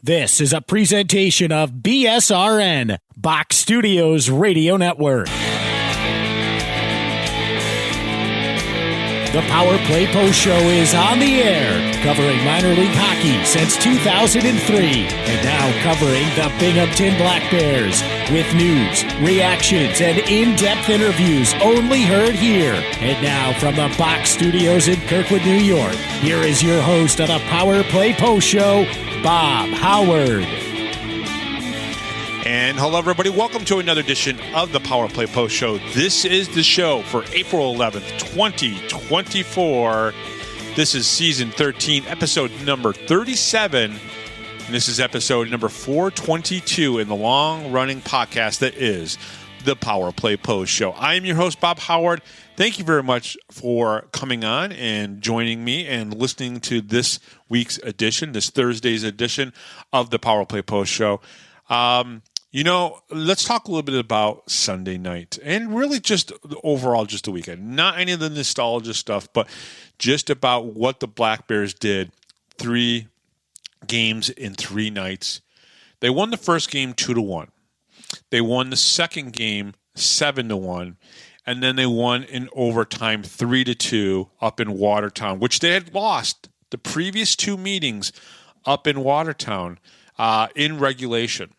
This is a presentation of BSRN, Box Studios Radio Network. The Power Play Post Show is on the air, covering minor league hockey since 2003, and now covering the Binghamton Black Bears with news, reactions, and in-depth interviews only heard here. And now from the Box Studios in Kirkwood, New York, here is your host of the Power Play Post Show, Bob Howard. And hello, everybody. Welcome to another edition of the Power Play Post Show. This is the show for April 11th, 2024. This is season 13, episode number 37. And this is episode number 422 in the long-running podcast that is the Power Play Post Show. I am your host, Bob Howard. Thank you very much for coming on and joining me and listening to this week's edition, this Thursday's edition of the Power Play Post Show. Let's talk a little bit about Sunday night and really just overall just the weekend. Not any of the nostalgia stuff, but just about what the Black Bears did. 3 games in 3 nights. They won the first game 2-1. They won the second game 7-1. And then they won in overtime 3-2 up in Watertown, which they had lost the previous 2 meetings up in Watertown in regulation.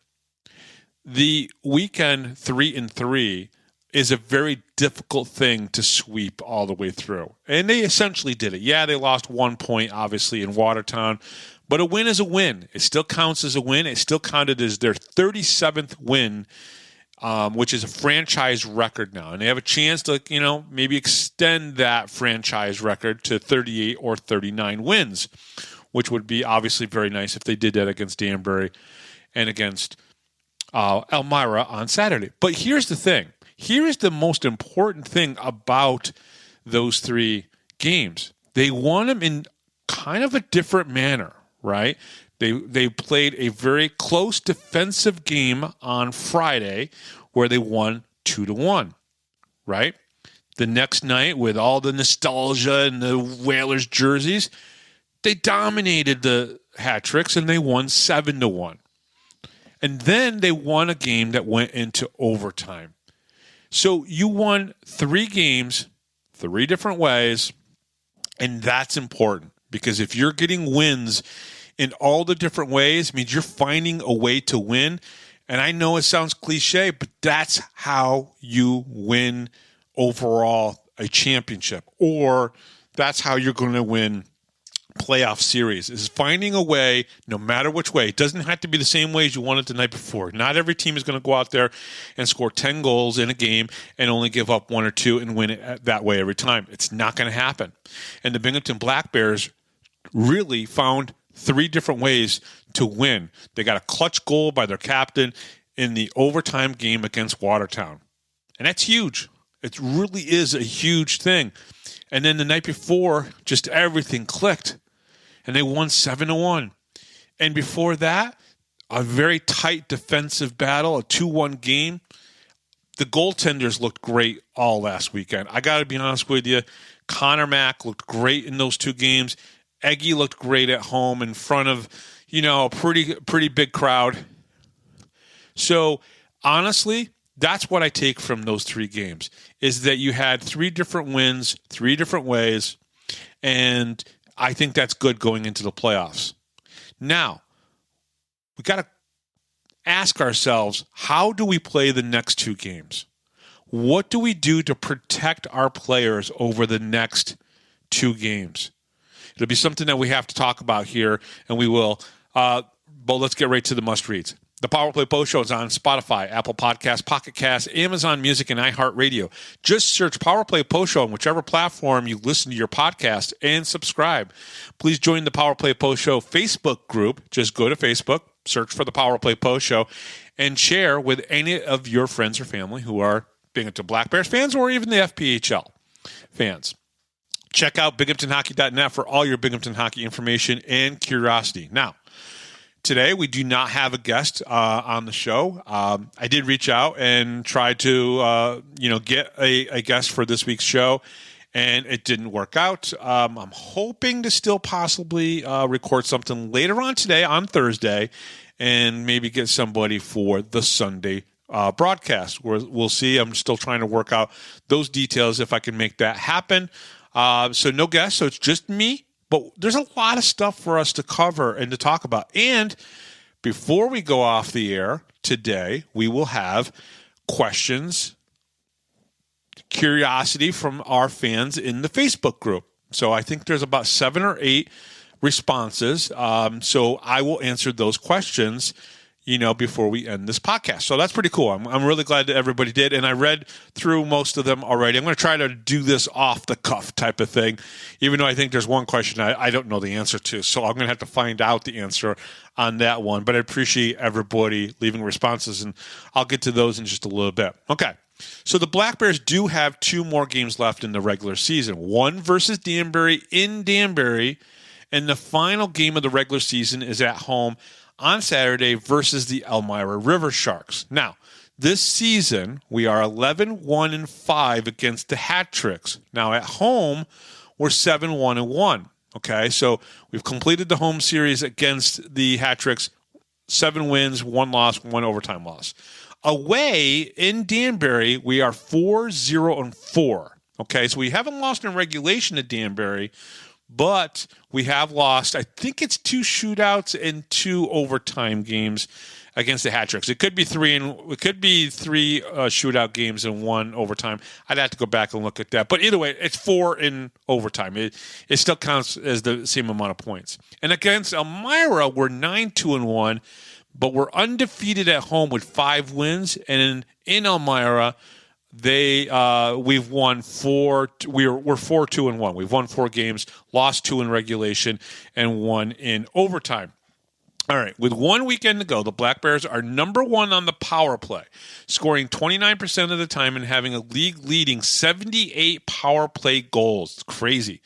The weekend 3-3 is a very difficult thing to sweep all the way through. And they essentially did it. Yeah, they lost 1 point, obviously, in Watertown. But a win is a win. It still counts as a win. It still counted as their 37th win, which is a franchise record now. And they have a chance to, maybe extend that franchise record to 38 or 39 wins, which would be obviously very nice if they did that against Danbury and against Elmira on Saturday. But here's the thing. Here is the most important thing about those 3 games. They won them in kind of a different manner, right? They played a very close defensive game on Friday where they won 2-1, right? The next night, with all the nostalgia and the Whalers jerseys, they dominated the hat tricks and they won 7-1. And then they won a game that went into overtime. So you won 3 games, 3 different ways, and that's important because if you're getting wins in all the different ways, it means you're finding a way to win. And I know it sounds cliche, but that's how you win overall a championship, or that's how you're going to win playoff series, is finding a way, no matter which way. It doesn't have to be the same way as you won it the night before. Not every team is going to go out there and score 10 goals in a game and only give up 1 or 2 and win it that way every time. It's not going to happen. And the Binghamton Black Bears really found 3 different ways to win. They got a clutch goal by their captain in the overtime game against Watertown. And that's huge. It really is a huge thing. And then the night before, just everything clicked. And they won 7-1. And before that, a very tight defensive battle, a 2-1 game. The goaltenders looked great all last weekend. I got to be honest with you. Connor Mack looked great in those 2 games. Eggy looked great at home in front of, a pretty big crowd. So, honestly, that's what I take from those 3 games, is that you had 3 different wins, 3 different ways, and I think that's good going into the playoffs. Now, we got to ask ourselves, how do we play the next 2 games? What do we do to protect our players over the next 2 games? It'll be something that we have to talk about here, and we will. But let's get right to the must-reads. The Power Play Post Show is on Spotify, Apple Podcasts, Pocket Casts, Amazon Music, and iHeartRadio. Just search Power Play Post Show on whichever platform you listen to your podcast and subscribe. Please join the Power Play Post Show Facebook group. Just go to Facebook, search for the Power Play Post Show, and share with any of your friends or family who are Binghamton Black Bears fans or even the FPHL fans. Check out binghamtonhockey.net for all your Binghamton hockey information and curiosity. Now, today, we do not have a guest on the show. I did reach out and try to, get a guest for this week's show, and it didn't work out. I'm hoping to still possibly record something later on today, on Thursday, and maybe get somebody for the Sunday broadcast. We'll see. I'm still trying to work out those details if I can make that happen. So no guests, so it's just me. But there's a lot of stuff for us to cover and to talk about. And before we go off the air today, we will have questions, curiosity from our fans in the Facebook group. So I think there's about 7 or 8 responses. So I will answer those questions, before we end this podcast. So that's pretty cool. I'm really glad that everybody did. And I read through most of them already. I'm going to try to do this off the cuff type of thing, even though I think there's one question I don't know the answer to. So I'm going to have to find out the answer on that one. But I appreciate everybody leaving responses, and I'll get to those in just a little bit. Okay. So the Black Bears do have 2 more games left in the regular season. One versus Danbury in Danbury, and the final game of the regular season is at home on Saturday versus the Elmira River Sharks. Now, this season, we are 11-1-5 against the Hat Tricks. Now, at home, we're 7-1-1. Okay, so we've completed the home series against the Hat Tricks, 7 wins, 1 loss, 1 overtime loss. Away in Danbury, we are 4-0-4. Okay, so we haven't lost in regulation at Danbury, but we have lost, I think it's 2 shootouts and 2 overtime games against the Hat Tricks. It could be 3 shootout games and 1 overtime. I'd have to go back and look at that. But either way, it's 4 in overtime. It still counts as the same amount of points. And against Elmira, we're 9-2-1, but we're undefeated at home with 5 wins. And in Elmira, we've won 4. We're 4-2-1. We've won 4 games, lost 2 in regulation, and 1 in overtime. All right, with 1 weekend to go, the Black Bears are number 1 on the power play, scoring 29% of the time and having a league-leading 78 power play goals. It's crazy.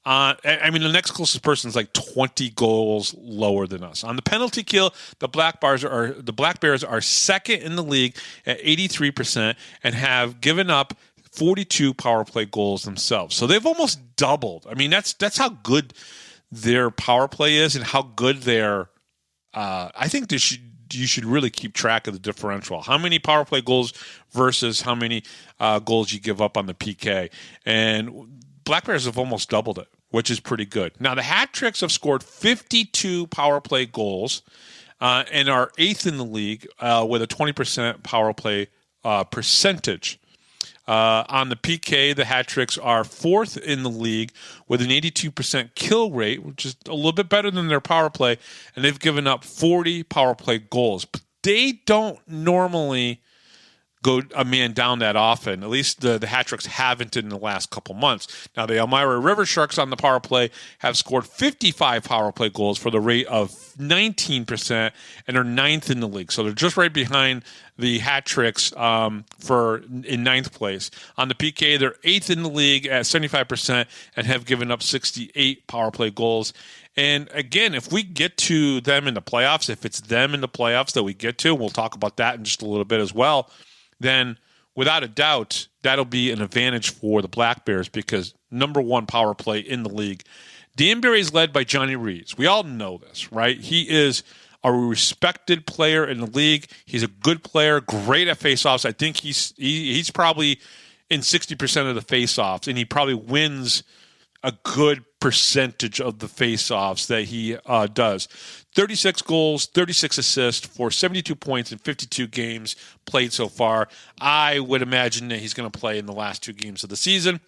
The next closest person is like 20 goals lower than us. On the penalty kill, the Black Bears are second in the league at 83% and have given up 42 power play goals themselves. So they've almost doubled. I mean, that's how good their power play is and how good their. I think you should really keep track of the differential. How many power play goals versus how many goals you give up on the PK. And Black Bears have almost doubled it, which is pretty good. Now, the Hat Tricks have scored 52 power play goals and are 8th in the league with a 20% power play percentage. On the PK, the Hat Tricks are 4th in the league with an 82% kill rate, which is a little bit better than their power play, and they've given up 40 power play goals. But they don't normally go a man down that often. At least the Hat Tricks haven't in the last couple months. Now, the Elmira River Sharks on the power play have scored 55 power play goals for the rate of 19% and are 9th in the league. So they're just right behind the Hat Tricks in 9th place. On the PK, they're 8th in the league at 75% and have given up 68 power play goals. And again, if we get to them in the playoffs, if it's them in the playoffs that we get to, we'll talk about that in just a little bit as well, then without a doubt, that'll be an advantage for the Black Bears because number 1 power play in the league. Danbury is led by Johnny Reeves. We all know this, right? He is a respected player in the league. He's a good player, great at faceoffs. I think he's probably in 60% of the faceoffs, and he probably wins a good percentage of the faceoffs that he does. 36 goals, 36 assists for 72 points in 52 games played so far. I would imagine that he's going to play in the last 2 games of the season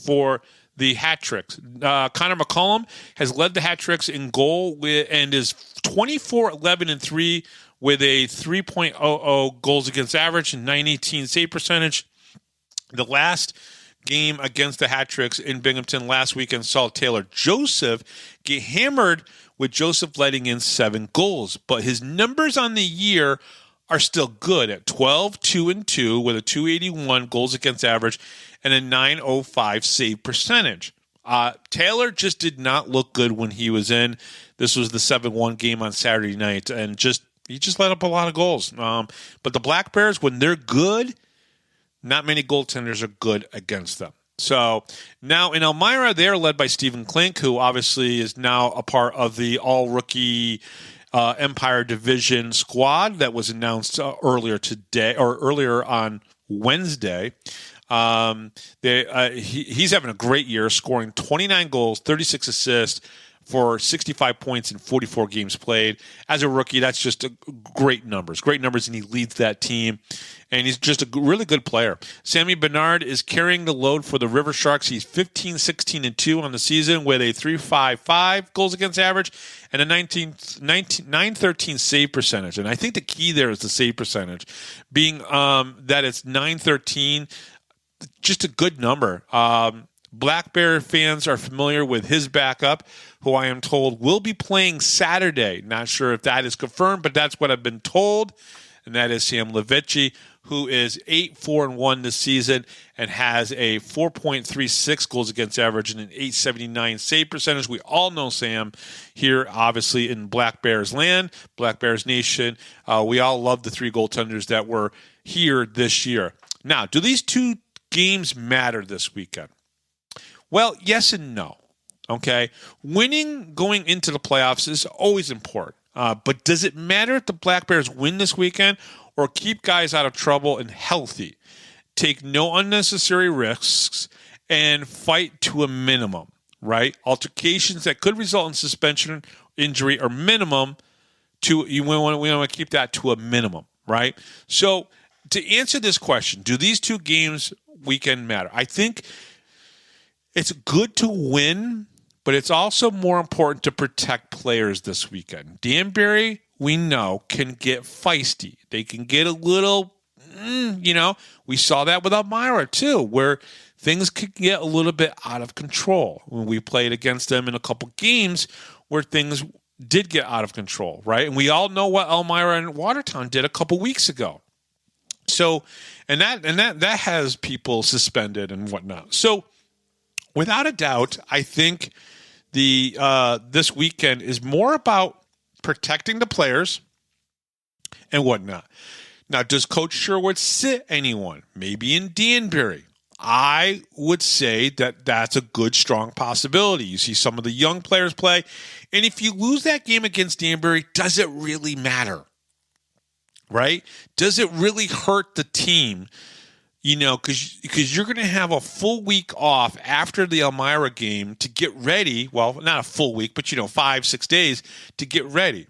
for the Hat Tricks. Connor McCollum has led the Hat Tricks in goal and is 24-11-3 with a 3.00 goals against average and 918 save percentage. The last game against the Hat Tricks in Binghamton last weekend saw Taylor Joseph get hammered, with Joseph letting in 7 goals. But his numbers on the year are still good at 12-2-2 with a 281 goals against average and a 905 save percentage. Taylor just did not look good when he was in. This was the 7-1 game on Saturday night, and he just let up a lot of goals. But the Black Bears, when they're good, not many goaltenders are good against them. So now in Elmira, they're led by Stephen Klink, who obviously is now a part of the all-rookie Empire Division squad that was announced earlier today or earlier on Wednesday. He's having a great year, scoring 29 goals, 36 assists for 65 points in 44 games played. As a rookie, that's just great numbers, and he leads that team. And he's just a really good player. Sammy Bernard is carrying the load for the River Sharks. He's 15, 16, and 2 on the season with a 3.55 goals against average and a 913 save percentage. And I think the key there is the save percentage, being that it's 913, just a good number. Black Bear fans are familiar with his backup, who I am told will be playing Saturday. Not sure if that is confirmed, but that's what I've been told. And that is Sam Levici, who is 8-4-1 this season and has a 4.36 goals against average and an 879 save percentage. We all know Sam here, obviously, in Black Bears land, Black Bears Nation. We all love the three goaltenders that were here this year. Now, do these two games matter this weekend? Well, yes and no. Okay, winning going into the playoffs is always important. But does it matter if the Black Bears win this weekend or keep guys out of trouble and healthy? Take no unnecessary risks and fight to a minimum, right? Altercations that could result in suspension, injury, or minimum, we want to keep that to a minimum, right? So to answer this question, do these two games weekend matter? I think it's good to win, but it's also more important to protect players this weekend. Danbury, we know, can get feisty. They can get a little, we saw that with Elmira too, where things could get a little bit out of control. When we played against them in a couple games where things did get out of control, right? And we all know what Elmira and Watertown did a couple weeks ago. So, and that has people suspended and whatnot. So, without a doubt, I think this weekend is more about protecting the players and whatnot. Now, does Coach Sherwood sit anyone? Maybe in Danbury. I would say that that's a good, strong possibility. You see some of the young players play, and if you lose that game against Danbury, does it really matter? Right? Does it really hurt the team? Because you're going to have a full week off after the Elmira game to get ready. Well, not a full week, but 5-6 days to get ready.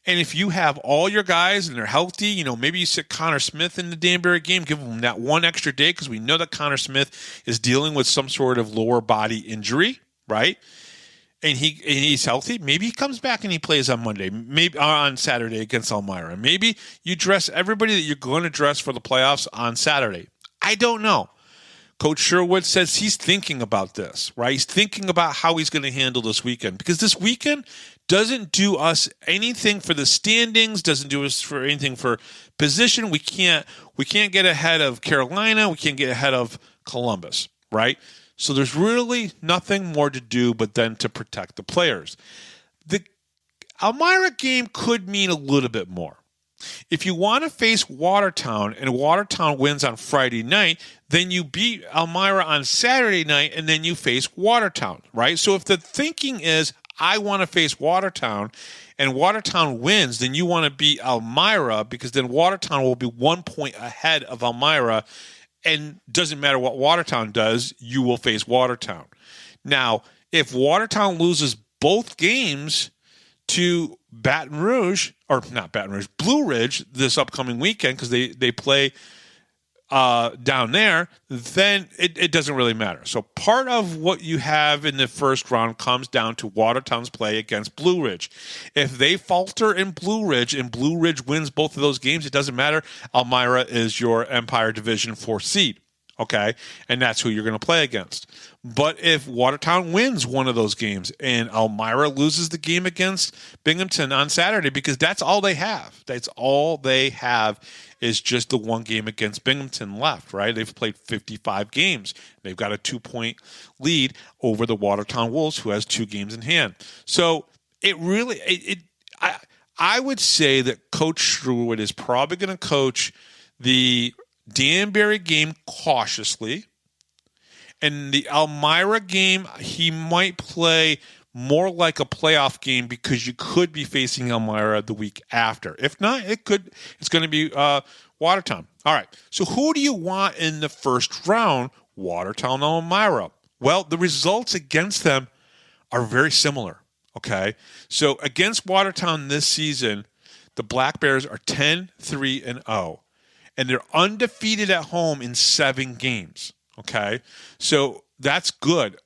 And if you have all your guys and they're healthy, maybe you sit Connor Smith in the Danbury game, give him that one extra day because we know that Connor Smith is dealing with some sort of lower body injury, right? And he's healthy. Maybe he comes back and he plays on Monday, maybe on Saturday against Elmira. Maybe you dress everybody that you're going to dress for the playoffs on Saturday. I don't know. Coach Sherwood says he's thinking about this, right? He's thinking about how he's going to handle this weekend because this weekend doesn't do us anything for the standings, doesn't do us for anything for position. We can't get ahead of Carolina. We can't get ahead of Columbus, right? So there's really nothing more to do but then to protect the players. The Elmira game could mean a little bit more. If you want to face Watertown and Watertown wins on Friday night, then you beat Elmira on Saturday night and then you face Watertown, right? So if the thinking is, I want to face Watertown and Watertown wins, then you want to beat Elmira because then Watertown will be 1 point ahead of Elmira, and doesn't matter what Watertown does, you will face Watertown. Now, if Watertown loses both games to Blue Ridge this upcoming weekend because they play down there, then it doesn't really matter. So part of what you have in the first round comes down to Watertown's play against Blue Ridge. If they falter in Blue Ridge and Blue Ridge wins both of those games, it doesn't matter. Elmira is your Empire Division 4 seed. Okay, and that's who you're going to play against. But if Watertown wins one of those games and Elmira loses the game against Binghamton on Saturday, because that's all they have. That's all they have is just the one game against Binghamton left, right? They've played 55 games. They've got a 2-point lead over the Watertown Wolves, who has 2 games in hand. So I would say that Coach Sherwood is probably going to coach the Danbury game cautiously And the Elmira game, he might play more like a playoff game because you could be facing Elmira the week after. If not, it's going to be Watertown. All right. So who do you want in the first round? Watertown, Elmira. Well, the results against them are very similar. Okay. So against Watertown this season, the Black Bears are 10-3-0, and they're undefeated at home in 7 games. Okay. So that's good.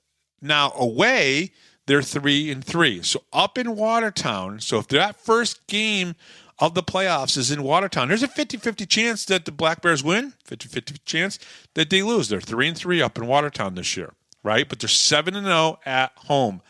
Now away, they're 3-3. So up in Watertown, so if that first game of the playoffs is in Watertown, there's a 50-50 chance that the Black Bears win, 50-50 chance that they lose. They're 3-3 up in Watertown this year, right? But they're 7-0 at home.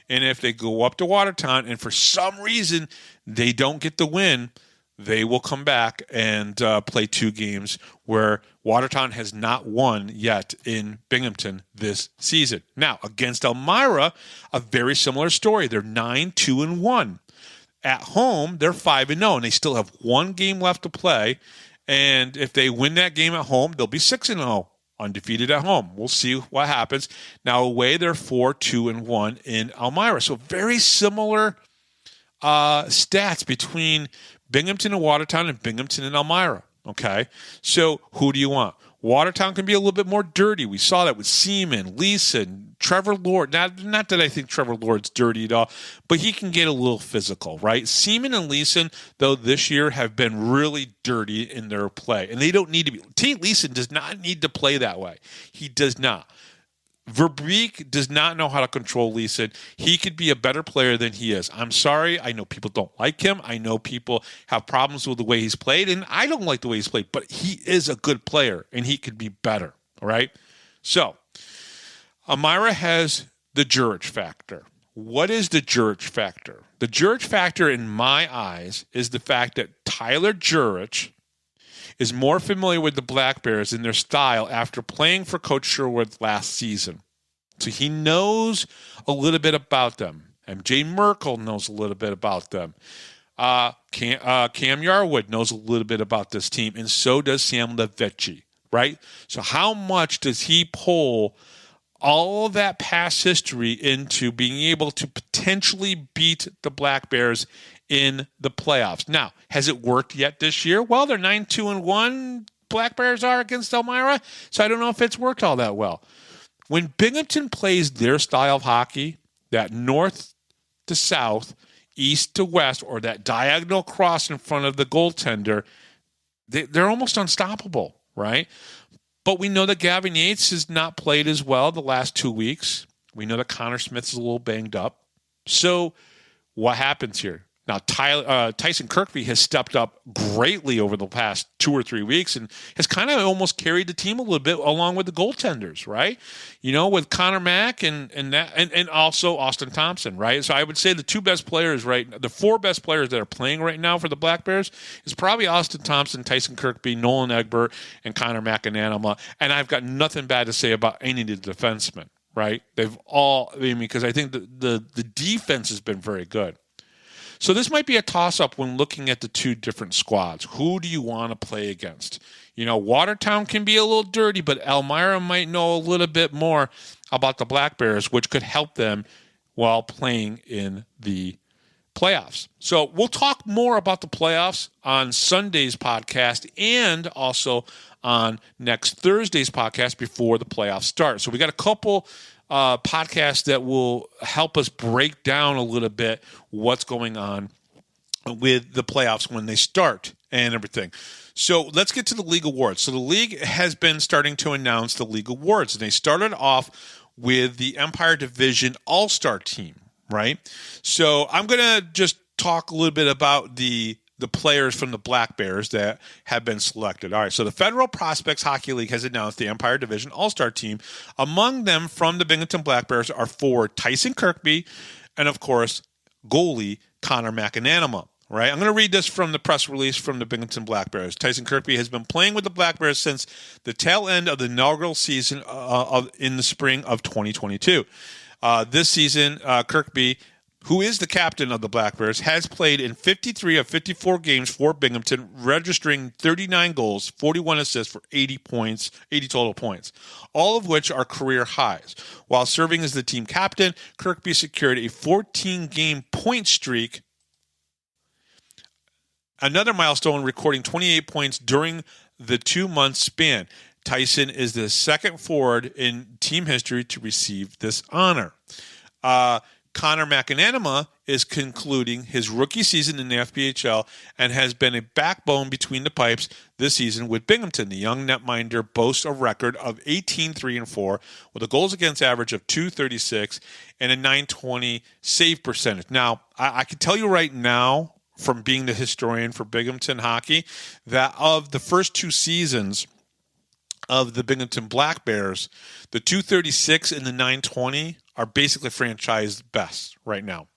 And if they go up to Watertown and for some reason they don't get the win, they will come back and play 2 games where Watertown has not won yet in Binghamton this season. Now, against Elmira, a very similar story. They're 9-2-1. At home, they're 5-0, and they still have 1 game left to play. And if they win that game at home, they'll be 6-0, undefeated at home. We'll see what happens. Now, away, they're 4-2-1 in Elmira. So very similar stats between Binghamton and Watertown and Binghamton and Elmira. Okay, so who do you want? Watertown can be a little bit more dirty. We saw that with Seaman, Leeson, Trevor Lord. Not that I think Trevor Lord's dirty at all, but he can get a little physical, right? Seaman and Leeson, though, this year have been really dirty in their play, and they don't need to be. Tate Leeson does not need to play that way. He does not. Verbeek does not know how to control Leeson. He could be a better player than he is. I'm sorry. I know people don't like him. I know people have problems with the way he's played, and I don't like the way he's played, but he is a good player, and he could be better, all right? So, Elmira has the Jurich factor. What is the Jurich factor? The Jurich factor, in my eyes, is the fact that Tyler Jurich is more familiar with the Black Bears and their style after playing for Coach Sherwood last season. So he knows a little bit about them. MJ Merkel knows a little bit about them. Cam Yarwood knows a little bit about this team, and so does Sam Levici, right? So how much does he pull all of that past history into being able to potentially beat the Black Bears in the playoffs? Now, has it worked yet this year? Well, they're 9-2-1, Black Bears are against Elmira, so I don't know if it's worked all that well. When Binghamton plays their style of hockey, that north to south, east to west, or that diagonal cross in front of the goaltender, they're almost unstoppable, right? But we know that Gavin Yates has not played as well the last 2 weeks. We know that Connor Smith is a little banged up. So what happens here? Now, Tyson Kirkby has stepped up greatly over the past 2 or 3 weeks and has kind of almost carried the team a little bit along with the goaltenders, right? You know, with Connor Mack and also Austin Thompson, right? So I would say the 2 best players, the 4 best players that are playing right now for the Black Bears is probably Austin Thompson, Tyson Kirkby, Nolan Egbert, and Connor McAnanama. And I've got nothing bad to say about any of the defensemen, right? They've all, because I think the defense has been very good. So this might be a toss-up when looking at the 2 different squads. Who do you want to play against? You know, Watertown can be a little dirty, but Elmira might know a little bit more about the Black Bears, which could help them while playing in the playoffs. So we'll talk more about the playoffs on Sunday's podcast and also on next Thursday's podcast before the playoffs start. So we got a couple podcast that will help us break down a little bit what's going on with the playoffs when they start and everything. So let's get to the league awards. So the league has been starting to announce the league awards, and they started off with the Empire Division All-Star team, right? So I'm going to just talk a little bit about the players from the Black Bears that have been selected. All right, so the Federal Prospects Hockey League has announced the Empire Division All-Star Team. Among them from the Binghamton Black Bears are forward Tyson Kirkby and, of course, goalie Connor McAnanama. Right? I'm going to read this from the press release from the Binghamton Black Bears. Tyson Kirkby has been playing with the Black Bears since the tail end of the inaugural season in the spring of 2022. This season, Kirkby, who is the captain of the Black Bears, has played in 53 of 54 games for Binghamton, registering 39 goals, 41 assists for 80 points, 80 total points, all of which are career highs. While serving as the team captain, Kirkby secured a 14-game point streak, another milestone, recording 28 points during the 2-month span. Tyson is the second forward in team history to receive this honor. Connor McAnanima is concluding his rookie season in the FPHL and has been a backbone between the pipes this season with Binghamton. The young netminder boasts a record of 18-3-4 with a goals against average of .236 and a .920 save percentage. Now, I can tell you right now, from being the historian for Binghamton hockey, that of the first 2 seasons of the Binghamton Black Bears, the .236 and the .920 are basically franchise best right now.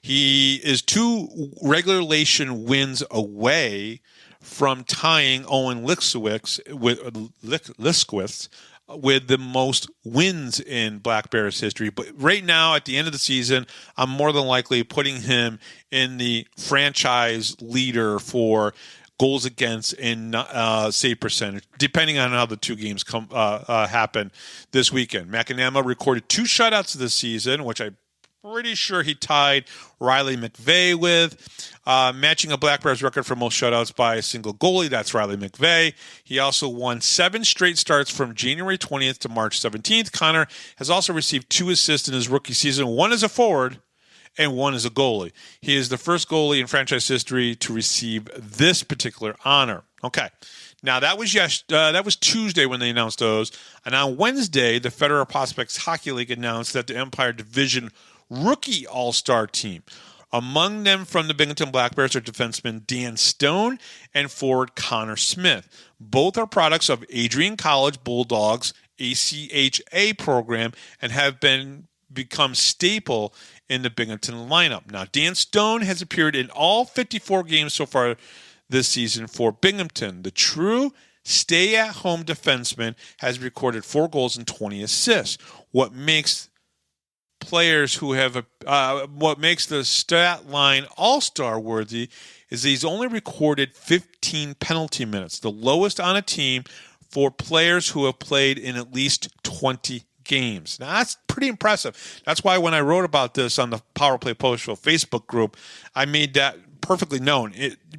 He is 2 regulation wins away from tying Owen Liskowitz with the most wins in Black Bears history. But right now, at the end of the season, I'm more than likely putting him in the franchise leader for goals against and save percentage, depending on how the 2 games happen this weekend. McAnama recorded 2 shutouts this season, which I'm pretty sure he tied Riley McVeigh with, matching a Black Bears record for most shutouts by a single goalie. That's Riley McVeigh. He also won 7 straight starts from January 20th to March 17th. Connor has also received 2 assists in his rookie season, 1 as a forward and 1 as a goalie. He is the first goalie in franchise history to receive this particular honor. Okay. Now, that was Tuesday when they announced those. And on Wednesday, the Federal Prospects Hockey League announced that the Empire Division Rookie All-Star team. Among them from the Binghamton Black Bears are defenseman Dan Stone and forward Connor Smith. Both are products of Adrian College Bulldogs ACHA program and have become staple in the Binghamton lineup. Now, Dan Stone has appeared in all 54 games so far this season for Binghamton. The true stay-at-home defenseman has recorded 4 goals and 20 assists. What makes the stat line all-star worthy is he's only recorded 15 penalty minutes, the lowest on a team for players who have played in at least 20 games. Now, that's pretty impressive. That's why when I wrote about this on the Power Play Post Show Facebook group, I made that perfectly known.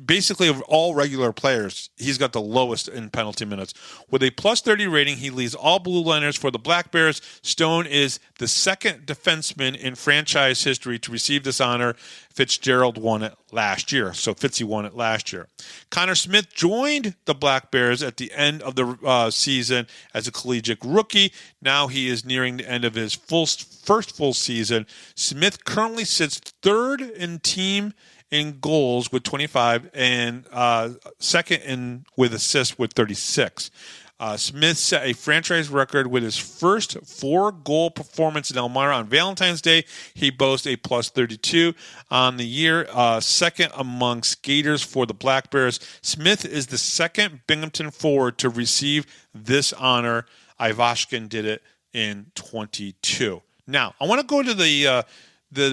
Basically, of all regular players, he's got the lowest in penalty minutes. With a plus 30 rating, he leads all blue liners for the Black Bears. Stone is the second defenseman in franchise history to receive this honor. Fitzgerald won it last year, so Fitzy won it last year. Connor Smith joined the Black Bears at the end of the season as a collegiate rookie. Now he is nearing the end of his first full season. Smith currently sits 3rd in team in goals with 25 and second with assists with 36. Smith set a franchise record with his first 4-goal performance in Elmira on Valentine's Day. He boasts a plus 32 on the year, second among skaters for the Black Bears. Smith is the second Binghamton forward to receive this honor. Ivashkin did it in 22. Now, I want to go to the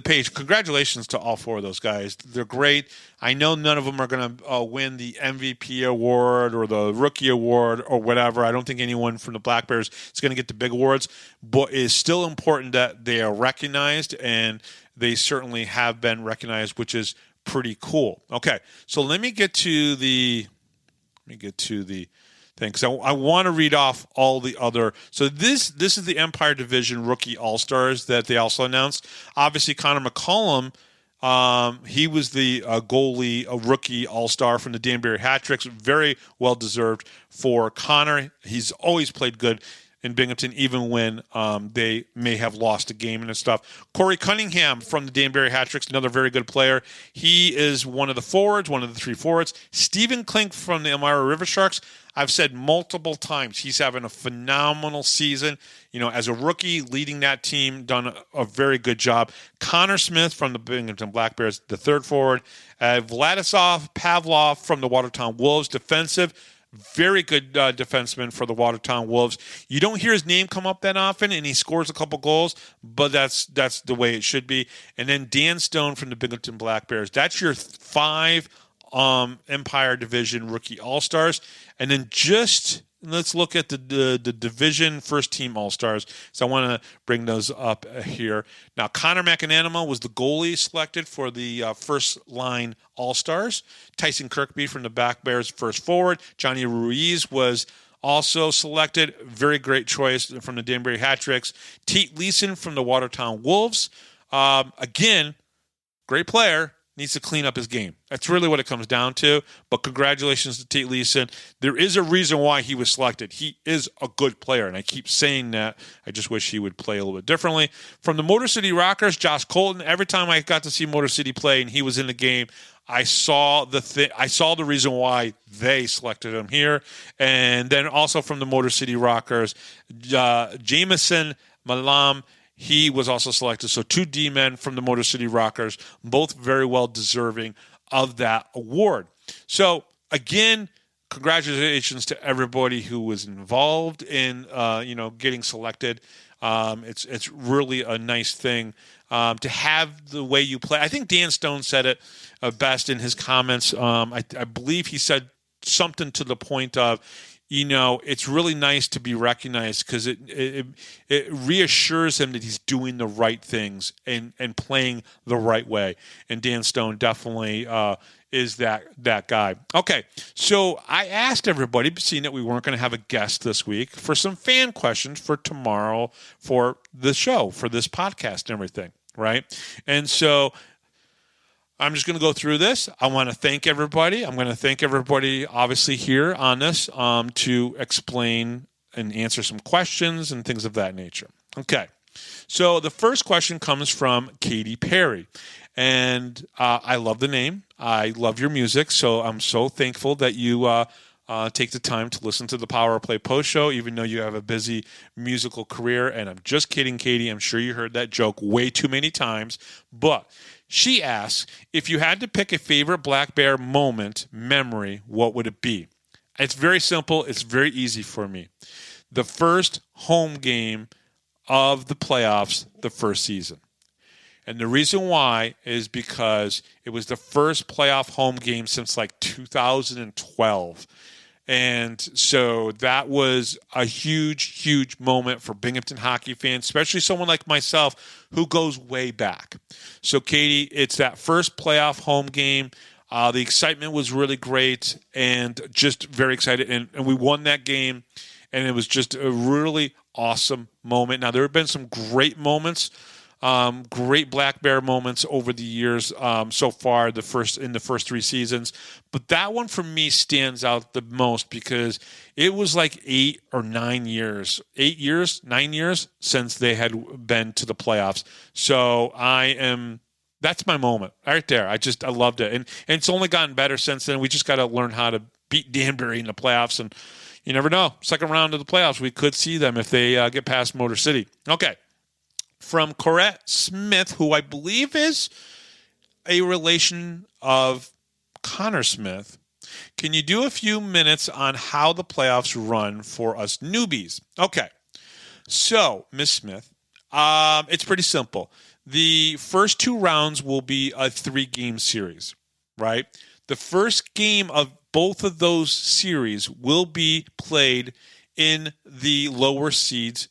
page. Congratulations to all 4 of those guys. They're great. I know none of them are going to win the MVP award or the rookie award or whatever. I don't think anyone from the Black Bears is going to get the big awards, but it's still important that they are recognized, and they certainly have been recognized, which is pretty cool. Okay, so let me get to the thing, because I want to read off all the other. So this is the Empire Division Rookie All-Stars that they also announced. Obviously, Connor McCollum, he was the goalie, a rookie All-Star from the Danbury Hat-Tricks. Very well-deserved for Connor. He's always played good in Binghamton, even when they may have lost a game and stuff. Corey Cunningham from the Danbury Hat-Tricks, another very good player. He is one of the forwards, one of the 3 forwards. Stephen Klink from the Elmira River Sharks. I've said multiple times he's having a phenomenal season. You know, as a rookie, leading that team, done a very good job. Connor Smith from the Binghamton Black Bears, the 3rd forward. Vladislav Pavlov from the Watertown Wolves, defensive. Very good defenseman for the Watertown Wolves. You don't hear his name come up that often, and he scores a couple goals, but that's the way it should be. And then Dan Stone from the Binghamton Black Bears. That's your 5 Empire Division Rookie All-Stars. And then let's look at the Division First Team All-Stars. So I want to bring those up here. Now, Connor McAnanima was the goalie selected for the first line All-Stars. Tyson Kirkby from the Black Bears first forward. Johnny Ruiz was also selected. Very great choice from the Danbury Hat-Tricks. Tate Leeson from the Watertown Wolves. Again, great player. Needs to clean up his game. That's really what it comes down to. But congratulations to Tate Leeson. There is a reason why he was selected. He is a good player, and I keep saying that. I just wish he would play a little bit differently. From the Motor City Rockers, Josh Colton. Every time I got to see Motor City play and he was in the game, I saw the reason why they selected him here. And then also from the Motor City Rockers, Jameson Malam. He was also selected. So 2 D-men from the Motor City Rockers, both very well deserving of that award. So, again, congratulations to everybody who was involved in, getting selected. It's really a nice thing to have the way you play. I think Dan Stone said it best in his comments. I believe he said something to the point of, it's really nice to be recognized because it reassures him that he's doing the right things and playing the right way. And Dan Stone definitely is that guy. Okay, so I asked everybody, seeing that we weren't going to have a guest this week, for some fan questions for tomorrow for the show, for this podcast and everything, right? And so I'm just going to go through this. I want to thank everybody. I'm going to thank everybody, obviously, here on this to explain and answer some questions and things of that nature. Okay. So the first question comes from Katy Perry. And I love the name. I love your music. So I'm so thankful that you take the time to listen to the Power Play Post Show, even though you have a busy musical career. And I'm just kidding, Katie. I'm sure you heard that joke way too many times. But she asks, if you had to pick a favorite Black Bear memory, what would it be? It's very simple. It's very easy for me. The first home game of the playoffs, the first season. And the reason why is because it was the first playoff home game since like 2012. And so that was a huge, huge moment for Binghamton hockey fans, especially someone like myself who goes way back. So, Katie, it's that first playoff home game. The excitement was really great and just very excited. And we won that game, and it was just a really awesome moment. Now, there have been some great moments, great Black Bear moments over the years so far, in the first 3 seasons. But that one for me stands out the most because it was like 9 years since they had been to the playoffs. So that's my moment right there. I loved it. And it's only gotten better since then. We just got to learn how to beat Danbury in the playoffs. And you never know. Second round of the playoffs, we could see them if they get past Motor City. Okay. From Corette Smith, who I believe is a relation of Connor Smith. Can you do a few minutes on how the playoffs run for us newbies? Okay. So, Miss Smith, it's pretty simple. The first 2 rounds will be a 3-game series, right? The first game of both of those series will be played in the lower seeds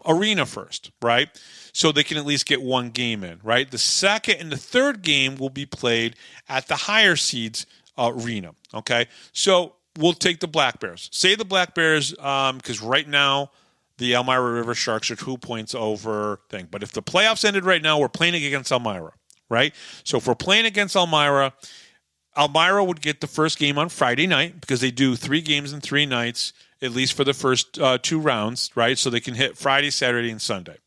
arena first, right? So they can at least get 1 game in, right? The second and the third game will be played at the higher seeds arena, okay? So we'll take the Black Bears. Say the Black Bears, because right now the Elmira River Sharks are 2 points over thing. But if the playoffs ended right now, we're playing against Elmira, right? So if we're playing against Elmira would get the first game on Friday night because they do 3 games in 3 nights, at least for the first 2 rounds, right? So they can hit Friday, Saturday, and Sunday.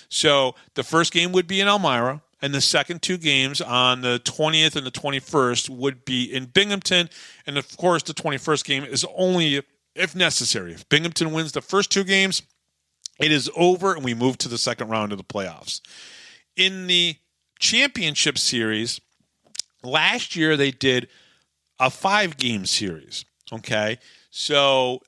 So the first game would be in Elmira, and the second 2 games on the 20th and the 21st would be in Binghamton. And, of course, the 21st game is only if necessary. If Binghamton wins the first 2 games, it is over, and we move to the second round of the playoffs. In the championship series, last year they did a 5-game series. Okay, so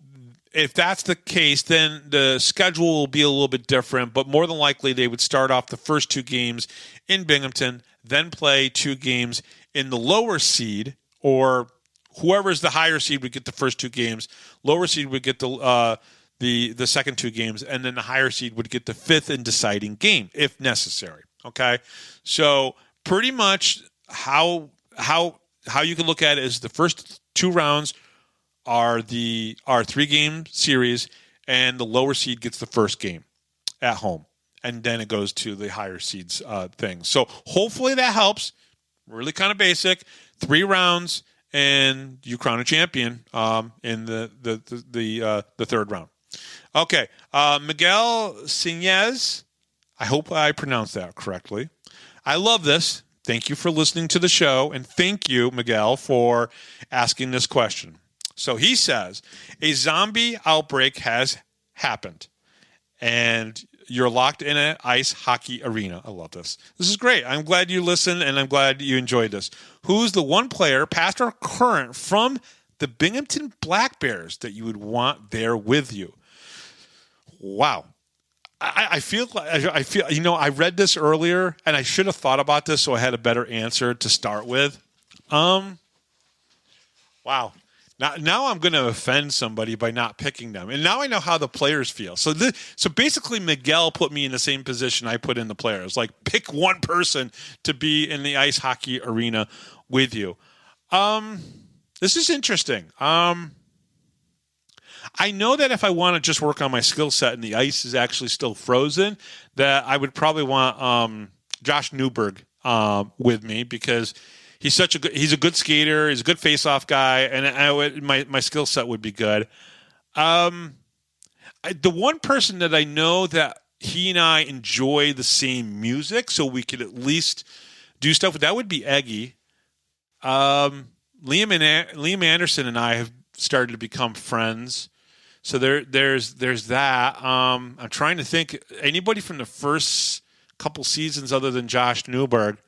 if that's the case, then the schedule will be a little bit different, but more than likely they would start off the first 2 games in Binghamton, then play 2 games in the lower seed, or whoever's the higher seed would get the first 2 games. Lower seed would get the second 2 games, and then the higher seed would get the fifth and deciding game if necessary. Okay, so pretty much how you can look at it is the first 2 rounds are 3-game series, and the lower seed gets the first game at home, and then it goes to the higher seeds thing. So hopefully that helps. Really kind of basic. 3 rounds, and you crown a champion in the third round. Okay, Miguel Sinez. I hope I pronounced that correctly. I love this. Thank you for listening to the show, and thank you, Miguel, for asking this question. So he says, a zombie outbreak has happened, and you're locked in an ice hockey arena. I love this. This is great. I'm glad you listened, and I'm glad you enjoyed this. Who's the one player, past or current, from the Binghamton Black Bears that you would want there with you? Wow. I feel, I read this earlier, and I should have thought about this so I had a better answer to start with. Wow. Now I'm going to offend somebody by not picking them. And now I know how the players feel. So basically Miguel put me in the same position I put in the players. Like, pick one person to be in the ice hockey arena with you. This is interesting. I know that if I want to just work on my skill set and the ice is actually still frozen, that I would probably want Josh Newberg with me, because he's a good skater, he's a good face-off guy, and my skill set would be good. The one person that I know that he and I enjoy the same music, so we could at least do stuff with, that would be Eggy. Liam Anderson and I have started to become friends. So there's that. I'm trying to think anybody from the first couple seasons other than Josh Newberg.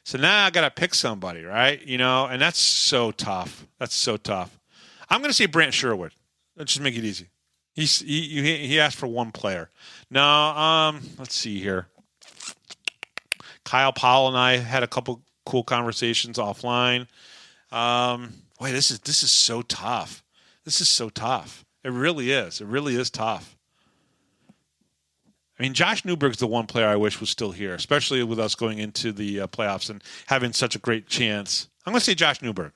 So now I got to pick somebody, right? And that's so tough. I'm going to say Brant Sherwood. Let's just make it easy. He asked for one player. Now, let's see here. Kyle Powell and I had a couple cool conversations offline. Wait, this is so tough. This is so tough. It really is. It really is tough. I mean, Josh Newberg's the one player I wish was still here, especially with us going into the playoffs and having such a great chance. I'm going to say Josh Newberg.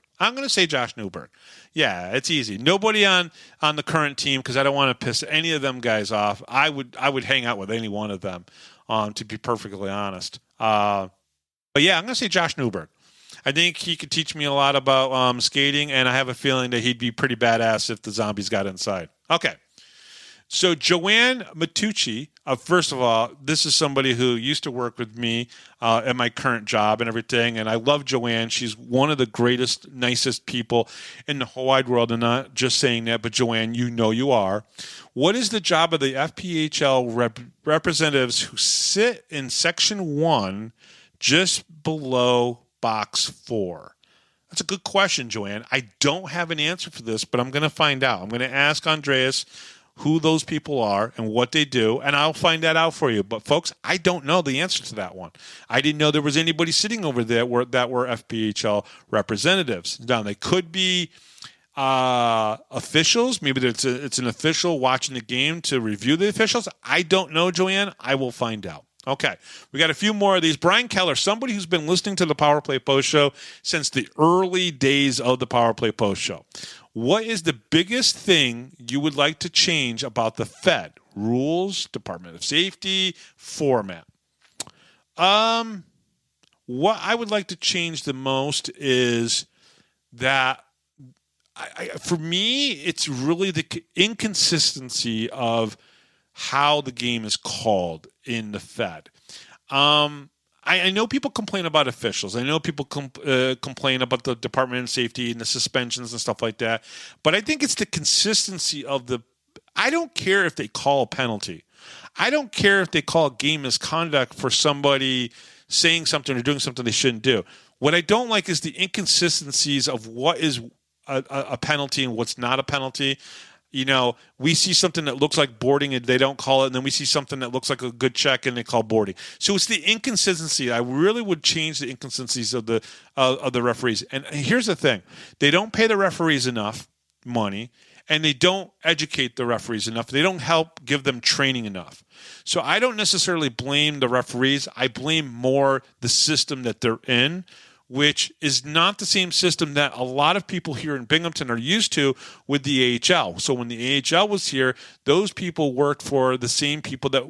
Yeah, it's easy. Nobody on the current team, because I don't want to piss any of them guys off. I would hang out with any one of them, to be perfectly honest. But yeah, I'm going to say Josh Newberg. I think he could teach me a lot about skating, and I have a feeling that he'd be pretty badass if the zombies got inside. Okay. So Joanne Matucci, first of all, this is somebody who used to work with me at my current job and everything, and I love Joanne. She's one of the greatest, nicest people in the whole wide world, and not just saying that, but Joanne, you know you are. What is the job of the FPHL representatives who sit in Section 1 just below Box 4? That's a good question, Joanne. I don't have an answer for this, but I'm going to find out. I'm going to ask Andreas who those people are and what they do, and I'll find that out for you. But, folks, I don't know the answer to that one. I didn't know there was anybody sitting over there that were FPHL representatives. Now, they could be officials. Maybe it's an official watching the game to review the officials. I don't know, Joanne. I will find out. Okay, we got a few more of these. Brian Keller, somebody who's been listening to the Power Play Post Show since the early days of the Power Play Post Show. What is the biggest thing you would like to change about the Fed? Rules, Department of Safety, format. What I would like to change the most is that, for me, it's really the inconsistency of how the game is called in the Fed. I know people complain about officials. I know people complain about the Department of Safety and the suspensions and stuff like that. But I think it's the consistency of I don't care if they call a penalty. I don't care if they call a game misconduct for somebody saying something or doing something they shouldn't do. What I don't like is the inconsistencies of what is a penalty and what's not a penalty. We see something that looks like boarding and they don't call it, and then we see something that looks like a good check and they call boarding. So it's the inconsistency. I really would change the inconsistencies of the referees. And here's the thing: they don't pay the referees enough money, and they don't educate the referees enough. They don't help give them training enough. So I don't necessarily blame the referees. I blame more the system that they're in, which is not the same system that a lot of people here in Binghamton are used to with the AHL. So when the AHL was here, those people worked for the same people that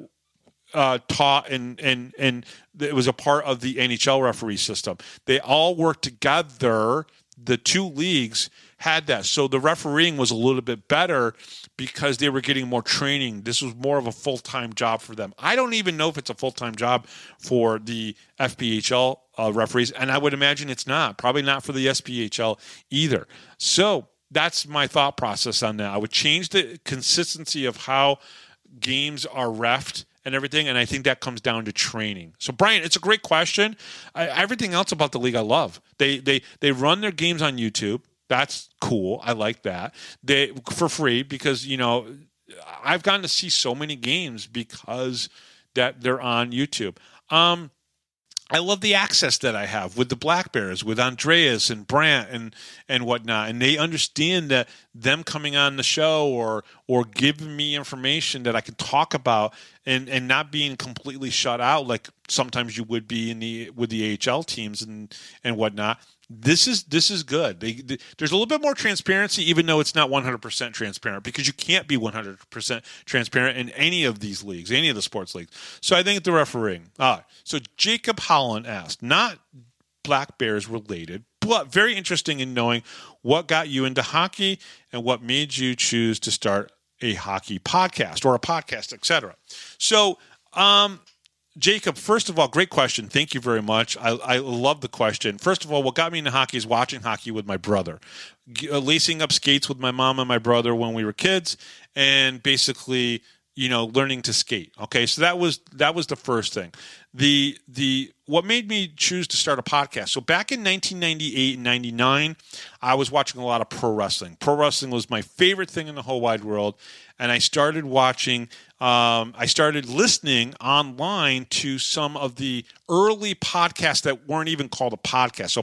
taught and it was a part of the NHL referee system. They all worked together. The two leagues had that. So the refereeing was a little bit better because they were getting more training. This was more of a full-time job for them. I don't even know if it's a full-time job for the FPHL referees, and I would imagine it's not. Probably not for the SPHL either. So that's my thought process on that. I would change the consistency of how games are reffed and everything, and I think that comes down to training. So, Brian, it's a great question. Everything else about the league I love. They run their games on YouTube. That's cool. I like that. They for free because, I've gotten to see so many games because that they're on YouTube. I love the access that I have with the Black Bears, with Andreas and Brant and whatnot. And they understand that them coming on the show or giving me information that I can talk about and not being completely shut out like sometimes you would be with the AHL teams and whatnot. This is good. There's a little bit more transparency, even though it's not 100% transparent, because you can't be 100% transparent in any of these leagues, any of the sports leagues. So I think the refereeing. So Jacob Holland asked, not Black Bears related, but very interesting in knowing what got you into hockey and what made you choose to start a hockey podcast or a podcast, etc. So, Jacob, first of all, great question. Thank you very much. I love the question. First of all, what got me into hockey is watching hockey with my brother, lacing up skates with my mom and my brother when we were kids, and basically, learning to skate. Okay, so that was the first thing. What made me choose to start a podcast? So back in 1998 and 99, I was watching a lot of pro wrestling. Pro wrestling was my favorite thing in the whole wide world, and I started watching. I started listening online to some of the early podcasts that weren't even called a podcast. So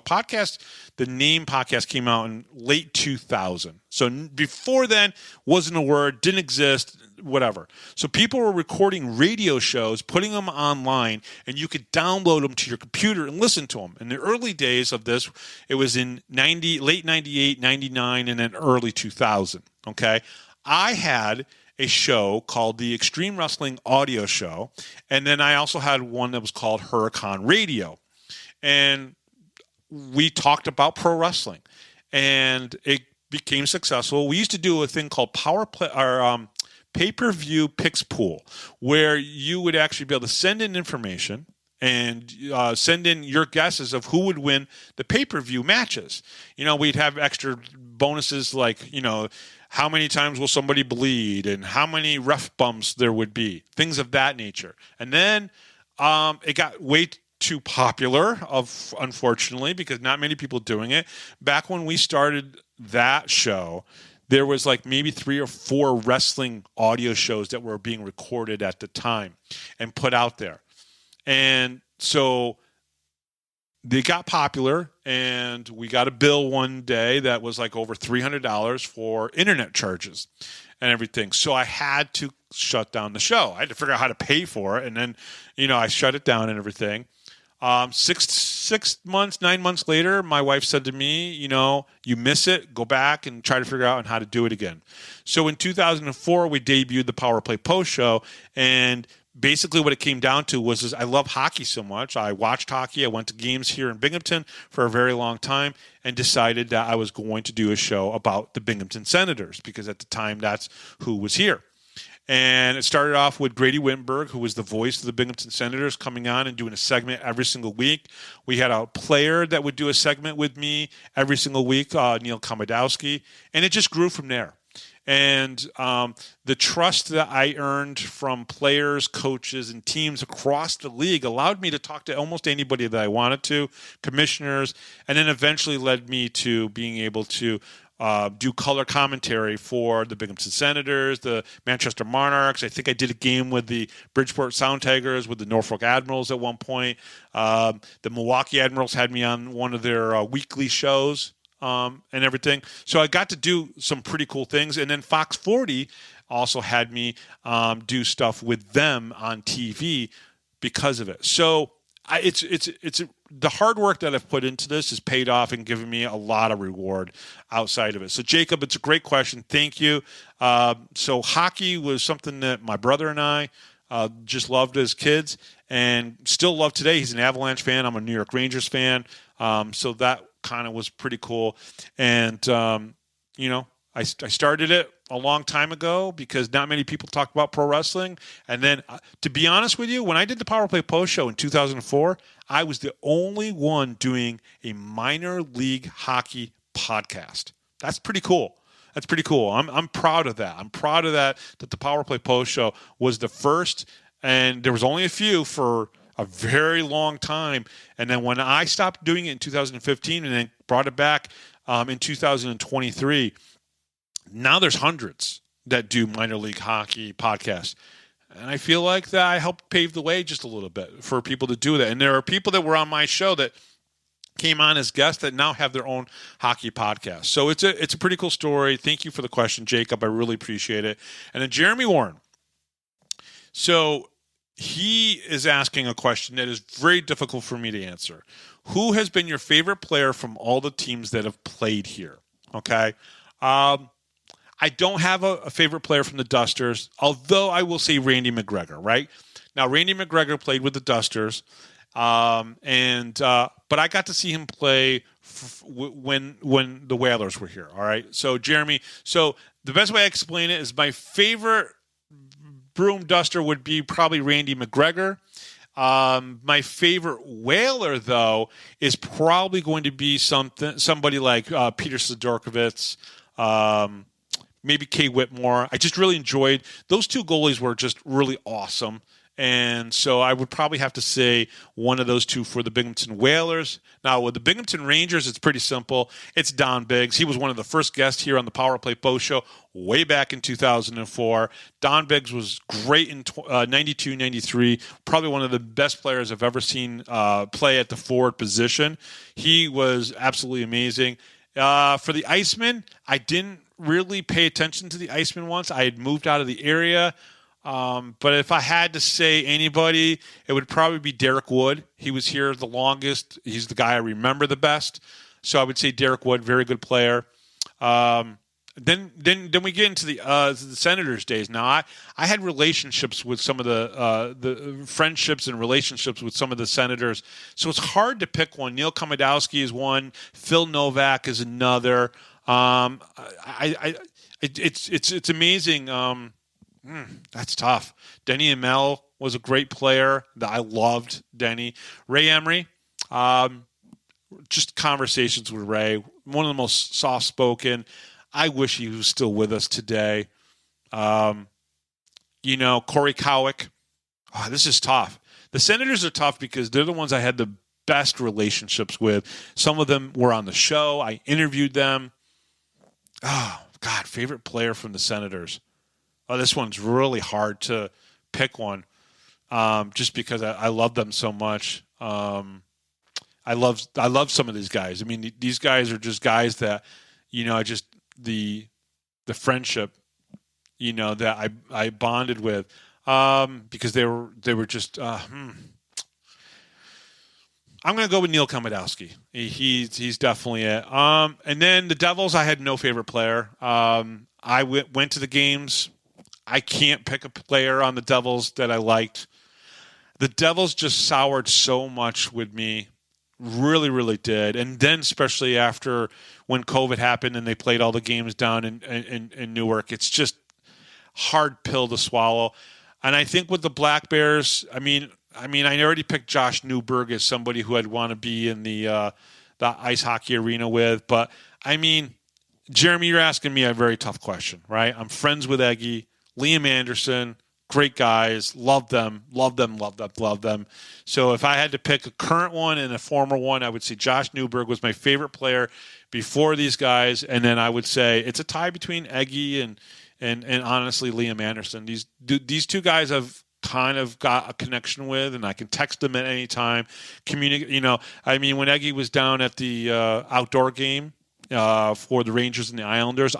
the name podcast came out in late 2000. So before then, wasn't a word, didn't exist, whatever. So people were recording radio shows, putting them online, and you could download them to your computer and listen to them. In the early days of this, it was in late 98, 99, and then early 2000. Okay, I had a show called the Extreme Wrestling Audio Show, and then I also had one that was called Huracan Radio, and we talked about pro wrestling, and it became successful. We used to do a thing called pay-per-view picks pool, where you would actually be able to send in information and send in your guesses of who would win the pay-per-view matches. We'd have extra bonuses like, how many times will somebody bleed and how many ref bumps there would be, things of that nature. And then it got way too popular, unfortunately, because not many people doing it. Back when we started that show, there was like maybe 3 or 4 wrestling audio shows that were being recorded at the time and put out there. And so they got popular, and we got a bill one day that was like over $300 for internet charges and everything. So I had to shut down the show. I had to figure out how to pay for it, and then, I shut it down and everything. 9 months later, my wife said to me, you miss it, go back and try to figure out how to do it again. So in 2004, we debuted the Power Play Post Show, and basically what it came down to was I love hockey so much. I watched hockey. I went to games here in Binghamton for a very long time and decided that I was going to do a show about the Binghamton Senators because at the time that's who was here. And it started off with Grady Wittenberg, who was the voice of the Binghamton Senators, coming on and doing a segment every single week. We had a player that would do a segment with me every single week, Neil Komodowski, and it just grew from there. And the trust that I earned from players, coaches, and teams across the league allowed me to talk to almost anybody that I wanted to, commissioners, and then eventually led me to being able to do color commentary for the Binghamton Senators, the Manchester Monarchs. I think I did a game with the Bridgeport Sound Tigers, with the Norfolk Admirals at one point. The Milwaukee Admirals had me on one of their weekly shows and everything. So I got to do some pretty cool things. And then Fox 40 also had me do stuff with them on TV because of it. So it's the hard work that I've put into this has paid off and given me a lot of reward outside of it. So Jacob, it's a great question. Thank you. So hockey was something that my brother and I just loved as kids and still love today. He's an Avalanche fan. I'm a New York Rangers fan. So that kind of was pretty cool. And, I started it a long time ago because not many people talk about pro wrestling. And then, to be honest with you, when I did the Power Play Post Show in 2004, I was the only one doing a minor league hockey podcast. That's pretty cool. That's pretty cool. I'm proud of that. I'm proud of that the Power Play Post Show was the first, and there was only a few for a very long time. And then when I stopped doing it in 2015 and then brought it back in 2023, now there's hundreds that do minor league hockey podcasts. And I feel like that I helped pave the way just a little bit for people to do that. And there are people that were on my show that came on as guests that now have their own hockey podcast. So it's a pretty cool story. Thank you for the question, Jacob. I really appreciate it. And then Jeremy Warren. So he is asking a question that is very difficult for me to answer. Who has been your favorite player from all the teams that have played here? Okay. I don't have a favorite player from the Dusters, although I will say Randy McGregor, right? Now, Randy McGregor played with the Dusters, but I got to see him play when the Whalers were here, all right? So, Jeremy, the best way I explain it is my favorite broom duster would be probably Randy McGregor. My favorite Whaler, though, is probably going to be somebody like Peter Sidorkovitz, maybe Kay Whitmore. I just really enjoyed those two goalies were just really awesome. And so I would probably have to say one of those two for the Binghamton Whalers. Now, with the Binghamton Rangers, it's pretty simple. It's Don Biggs. He was one of the first guests here on the Power Play Post Show way back in 2004. Don Biggs was great in 92, 93, probably one of the best players I've ever seen play at the forward position. He was absolutely amazing. For the Iceman, I didn't really pay attention to the Iceman once. I had moved out of the area. But if I had to say anybody, it would probably be Derek Wood. He was here the longest. He's the guy I remember the best. So I would say Derek Wood, very good player. Then we get into the Senators days. Now I had relationships with some of the friendships and relationships with some of the Senators. So it's hard to pick one. Neil Komodowski is one. Phil Novak is another. It's amazing. That's tough. Denny Amell was a great player that I loved. Denny. Ray Emery. Just conversations with Ray. One of the most soft-spoken. I wish he was still with us today. Corey Cowick. Oh, this is tough. The Senators are tough because they're the ones I had the best relationships with. Some of them were on the show. I interviewed them. Oh, God, favorite player from the Senators. Oh, this one's really hard to pick one just because I love them so much. I love some of these guys. I mean, these guys are just guys that, the friendship, that I bonded with because they were just I'm going to go with Neil Komodowski. He's definitely it. And then the Devils, I had no favorite player. I went to the games. I can't pick a player on the Devils that I liked. The Devils just soured so much with me. Really, really did. And then especially after when COVID happened and they played all the games down in Newark, it's just hard pill to swallow. And I think with the Black Bears, I already picked Josh Newberg as somebody who I'd want to be in the ice hockey arena with. But, Jeremy, you're asking me a very tough question, right? I'm friends with Eggie. Liam Anderson, Great guys. Love them. Love them. Love them. Love them. So if I had to pick a current one and a former one, I would say Josh Newberg was my favorite player before these guys. And then I would say it's a tie between Eggy and honestly Liam Anderson. These two guys have kind of got a connection with, and I can text them at any time. Communicate. When Eggy was down at the outdoor game for the Rangers and the Islanders,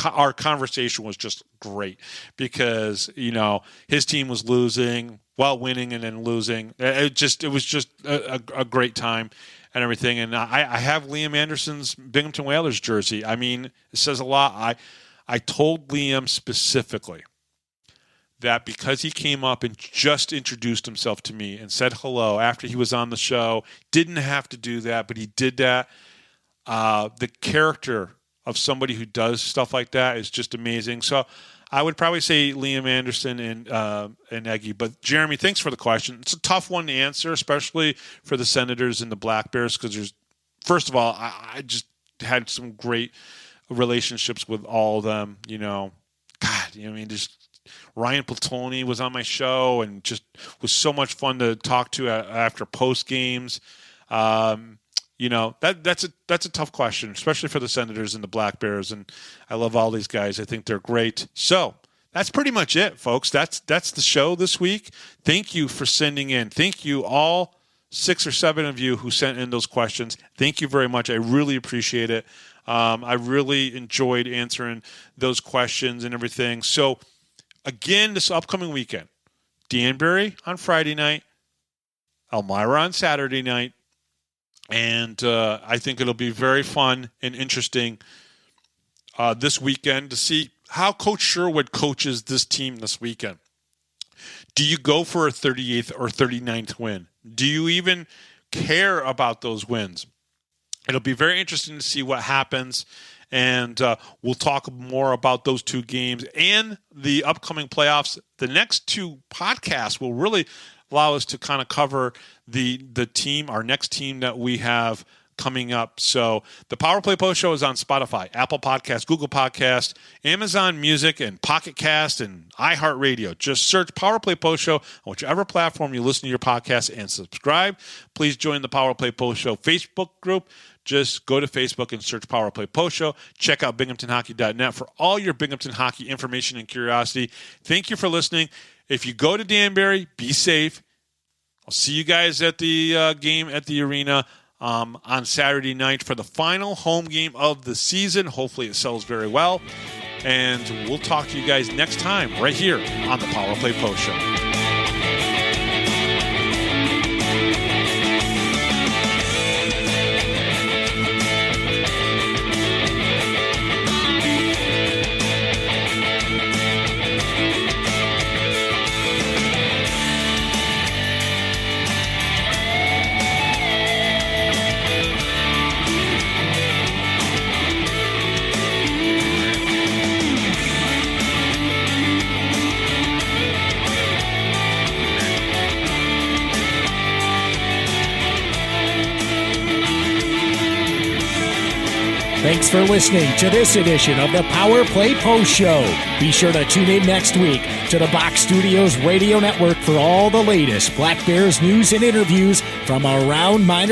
our conversation was just great because his team was losing while winning and then losing. It was just a great time and everything. And I have Liam Anderson's Binghamton Whalers jersey. I mean, it says a lot. I told Liam specifically that because he came up and just introduced himself to me and said hello after he was on the show, didn't have to do that, but he did that. The character of somebody who does stuff like that is just amazing. So I would probably say Liam Anderson and Eggy. But Jeremy, thanks for the question. It's a tough one to answer, especially for the Senators and the Black Bears, because first of all, I just had some great relationships with all of them. Just Ryan Platoni was on my show and just was so much fun to talk to after post games. That's a tough question, especially for the Senators and the Black Bears. And I love all these guys. I think they're great. So that's pretty much it, folks. That's the show this week. Thank you for sending in. Thank you all 6 or 7 of you who sent in those questions. Thank you very much. I really appreciate it. I really enjoyed answering those questions and everything. So again, this upcoming weekend, Danbury on Friday night, Elmira on Saturday night. And I think it'll be very fun and interesting this weekend to see how Coach Sherwood coaches this team this weekend. Do you go for a 38th or 39th win? Do you even care about those wins? It'll be very interesting to see what happens. And we'll talk more about those 2 games and the upcoming playoffs. The next 2 podcasts will really allow us to kind of cover the team, our next team that we have coming up. So the Power Play Post Show is on Spotify, Apple Podcasts, Google Podcasts, Amazon Music, and Pocket Cast, and iHeartRadio. Just search Power Play Post Show on whichever platform you listen to your podcast and subscribe. Please join the Power Play Post Show Facebook group. Just go to Facebook and search Power Play Post Show. Check out binghamtonhockey.net for all your Binghamton hockey information and curiosity. Thank you for listening. If you go to Danbury, be safe. I'll see you guys at the game at the arena on Saturday night for the final home game of the season. Hopefully it sells very well. And we'll talk to you guys next time right here on the Power Play Post Show. Thanks for listening to this edition of the Power Play Post Show. Be sure to tune in next week to the Box Studios Radio Network for all the latest Black Bears news and interviews from around minor